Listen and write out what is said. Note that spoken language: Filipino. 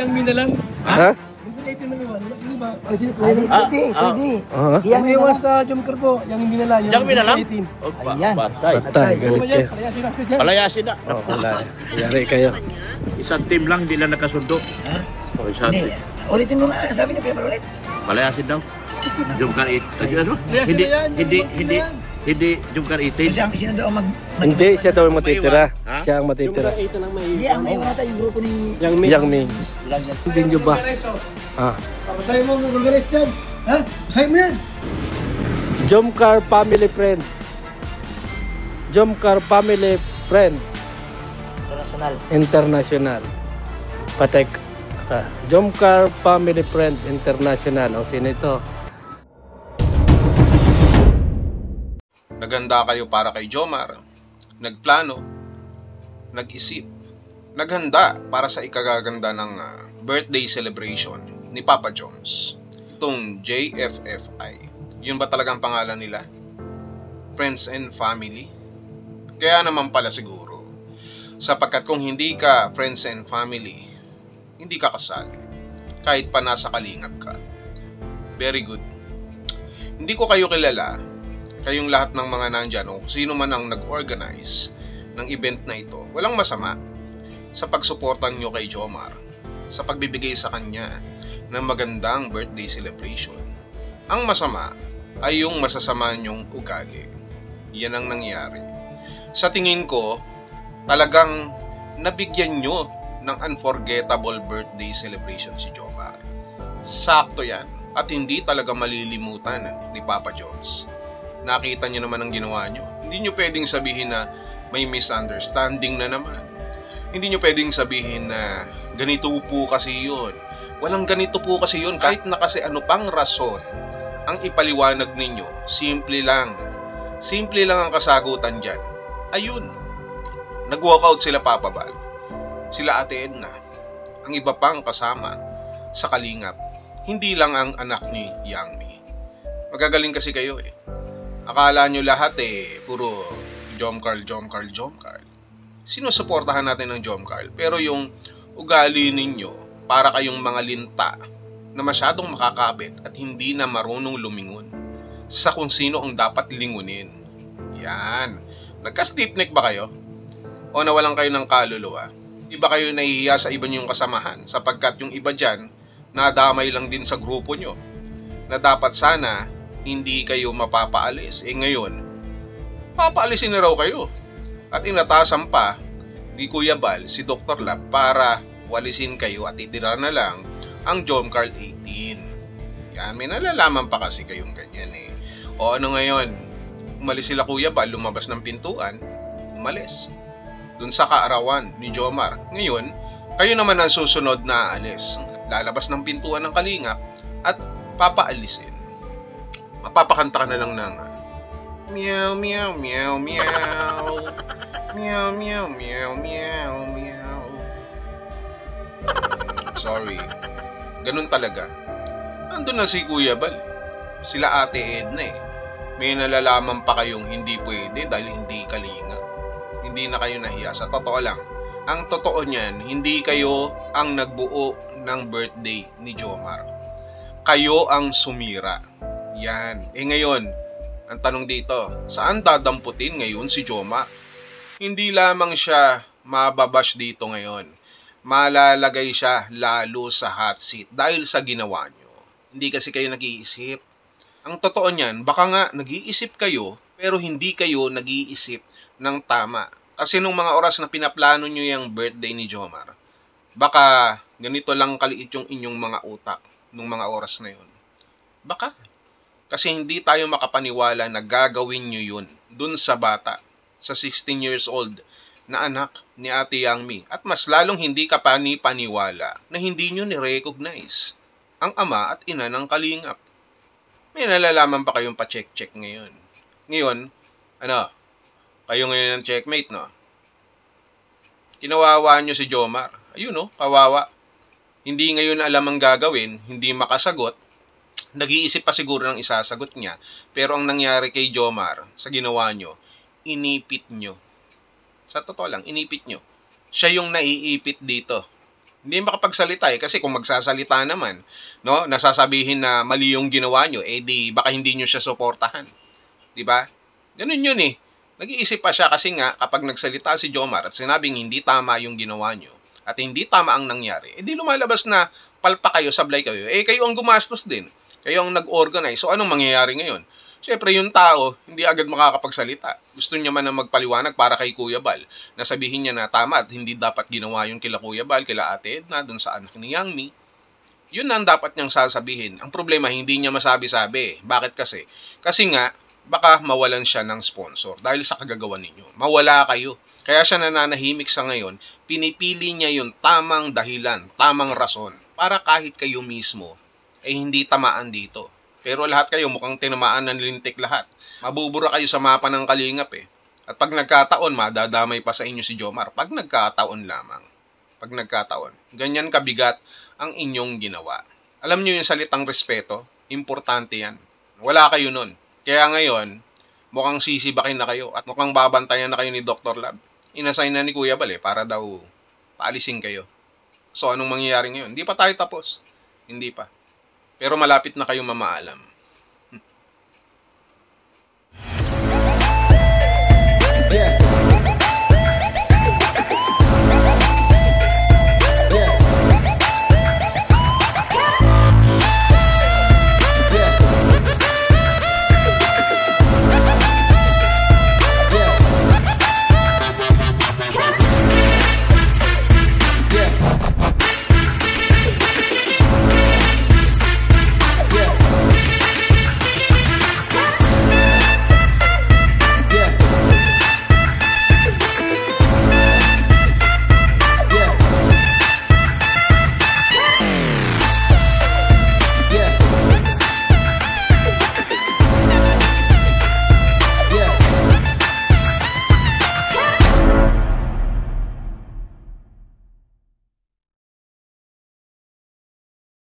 Yang Min na lang. Ha? Hindi na ito na iwan. Hindi ba? Pwede. Yang May iwan sa Jomcar po. Yang Min na lang. Yang Min na lang? Ayan. Patay, galit kayo. Palayasin na. Oh, wala. Yari kayo. Isang team lang, hindi lang nakasundo. O isang Hindi. team. Ulitin mo nga. Sabi niya Kuya ulit. Palayasin daw. Jumkar 8. Ano? Hindi Jumkar 18. Kasi ang sino daw ang Hindi, siya daw ang matitira. Ha? Siya ang matitira. Hindi, ang may mga tayo yung grupo ni... Yang Ming. Hindi nyo ba? Ah. Basahin mo ang Google Rice dyan. Ha? Basahin mo yan. Jomcar family friend. Jomcar family friend. International. Patek. Jomcar family friend international. O sino ito? Naghanda kayo para kay Jomar, nagplano, nag-isip, naghanda para sa ikagaganda ng birthday celebration ni Papa Joms. Itong JFFI. Yun ba talagang pangalan nila? Friends and Family? Kaya naman pala siguro. Sapagkat kung hindi ka friends and family, hindi ka kasali. Kahit pa nasa kalingap ka. Very good. Hindi ko kayo kilala. Kayong lahat ng mga nandyan o sino man ang nag-organize ng event na ito, walang masama sa pagsuportan nyo kay Jomar, sa pagbibigay sa kanya ng magandang birthday celebration. Ang masama ay yung masasama nyong ugali. Yan ang nangyari. Sa tingin ko, talagang nabigyan nyo ng unforgettable birthday celebration si Jomar. Sakto yan at hindi talaga malilimutan ni Papa Joms. Nakita nyo naman ang ginawa nyo. Hindi nyo pwedeng sabihin na may misunderstanding na naman. Hindi nyo pwedeng sabihin na ganito po kasi yun. Walang ganito po kasi yun. Kahit na kasi ano pang rason ang ipaliwanag ninyo. Simple lang. Simple lang ang kasagutan dyan. Ayun. Nag-walkout sila Papa Bal. Sila Ate Edna. Ang iba pang kasama sa kalingap. Hindi lang ang anak ni Yang Mi. Magagaling kasi kayo eh. Akala nyo lahat puro Jomcar. Sinusuportahan natin ng Jomcar. Pero yung ugali ninyo, para kayong mga linta na masyadong makakabit at hindi na marunong lumingon sa kung sino ang dapat lingunin. Yan. Nagka-stiff neck ba kayo? O nawalan kayo ng kaluluwa? Di ba kayo nahihiya sa iba niyong kasamahan sapagkat yung iba dyan nadamay lang din sa grupo nyo na dapat sana hindi kayo mapapaalis. Ngayon, papaalisin na raw kayo. At inatasan pa ni Kuya Bal si Dr. Lab para walisin kayo at itira na lang ang Jomcar 18. Yan, may nalalaman pa kasi kayong ganyan eh. O ano ngayon? Umalis sila Kuya Bal, lumabas ng pintuan, umalis. Dun sa kaarawan ni Jomar. Ngayon, kayo naman ang susunod na aalis. Lalabas ng pintuan ng kalingap at papaalisin. Mapapakanta ka na lang ng meow meow meow meow meow meow meow meow meow. Sorry. Ganun talaga. Andun na si Kuya Bal. Sila Ate Edna eh. May nalalaman pa kayong hindi pwede dahil hindi kalinga. Hindi na kayo nahiya. Sa totoo lang. Ang totoo niyan, hindi kayo ang nagbuo ng birthday ni Jomar. Kayo ang sumira. Yan. Ngayon, ang tanong dito, saan dadamputin ngayon si Jomar? Hindi lamang siya mababash dito ngayon. Malalagay siya lalo sa hot seat dahil sa ginawa nyo. Hindi kasi kayo nag-iisip. Ang totoo niyan, baka nga nag-iisip kayo, pero hindi kayo nag-iisip ng tama. Kasi nung mga oras na pinaplano nyo yung birthday ni Jomar, baka ganito lang kaliit yung inyong mga utak nung mga oras na yun. Baka. Kasi hindi tayo makapaniwala na gagawin nyo yun dun sa bata, sa 16 years old na anak ni Ate Yang Mi. At mas lalong hindi ka paniwala na hindi nyo ni-recognize ang ama at ina ng kalingap. May nalalaman pa kayong pa-check-check ngayon. Ngayon, kayo ngayon ang checkmate, no? Kinawawa nyo si Jomar. Ayun, no? Kawawa. Hindi ngayon alam ang gagawin, hindi makasagot. Nag-iisip pa siguro ng isasagot niya. Pero ang nangyari kay Jomar, sa ginawa nyo, inipit nyo. Sa totoo lang, inipit nyo. Siya yung naiipit dito. Hindi makapagsalita eh, kasi kung magsasalita naman, no, nasasabihin na mali yung ginawa nyo, eh di baka hindi nyo siya suportahan. Di ba? Ganun yun eh. Nag-iisip pa siya kasi nga kapag nagsalita si Jomar at sinabing hindi tama yung ginawa nyo at hindi tama ang nangyari, eh di lumalabas na palpa kayo, sablay kayo. Eh kayo ang gumastos din. Kayo ang nag-organize. So anong mangyayari ngayon? Siyempre yung tao, hindi agad makakapagsalita. Gusto niya man na magpaliwanag para kay Kuya Bal, na sabihin niya na tama at hindi dapat ginawa yung kila Kuya Bal, kila Ate Edna, dun sa anak ni Yang Mi. Yun na ang dapat niyang sasabihin. Ang problema, hindi niya masabi-sabi. Bakit kasi? Kasi nga, baka mawalan siya ng sponsor dahil sa kagagawa ninyo. Mawala kayo. Kaya siya nananahimik sa ngayon, pinipili niya yung tamang dahilan, tamang rason, para kahit kayo mismo, eh hindi tamaan dito. Pero lahat kayo mukhang tinamaan ng lintik lahat. Mabubura kayo sa mapa ng Kalingap eh. At pag nagkataon, madadamay pa sa inyo si Jomar. Pag nagkataon lamang. Pag nagkataon. Ganyan kabigat ang inyong ginawa. Alam niyo yung salitang respeto? Importante yan. Wala kayo nun. Kaya ngayon, mukhang sisibakin na kayo at mukhang babantayan na kayo ni Dr. Lab. Inassign na ni Kuya Bal para daw paalisin kayo. So anong mangyayari ngayon? Hindi pa tayo tapos. Hindi pa. Pero malapit na kayong mamaalam.